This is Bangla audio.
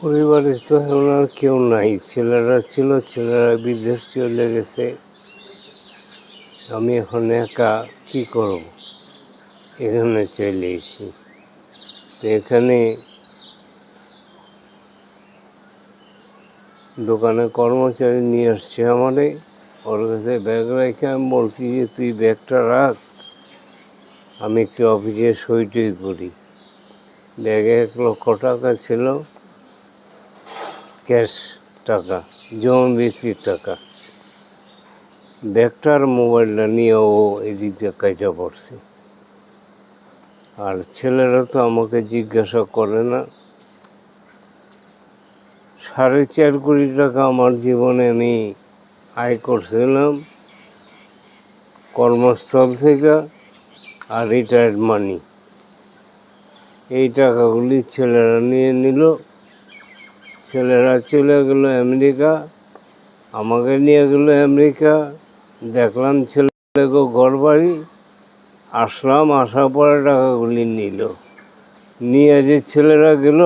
পরিবারে তো এখন আর কেউ নাই। ছেলেরা ছিল, ছেলেরা বিদেশ চলে গেছে। আমি এখন একা, কী করব? এখানে চলে এসেছি। তো এখানে দোকানে কর্মচারী নিয়ে আসছে আমারে, ওর কাছে ব্যাগ রেখে আমি বলছি যে তুই ব্যাগটা রাখ, আমি একটু অফিসে সই টই করি। ব্যাগে 1,00,000 টাকা ছিল, ক্যাশ টাকা, জমি বিক্রির টাকা। ব্যাগটার মোবাইলটা নিয়ে ও এদিক দিয়ে কাইটা পড়ছে। আর ছেলেরা তো আমাকে জিজ্ঞাসা করে না। 4.5 কোটি টাকা আমার জীবনে আমি আয় করছিলাম কর্মস্থল থেকে আর রিটায়ার্ড মানি। এই টাকাগুলি ছেলেরা নিয়ে নিল। ছেলেরা চলে গেল আমেরিকা, আমাকে নিয়ে গেল আমেরিকা। দেখলাম ছেলেকে ঘর বাড়ি, আসলাম, আসার পরে টাকাগুলি নিল। নিয়ে যে ছেলেরা গেল,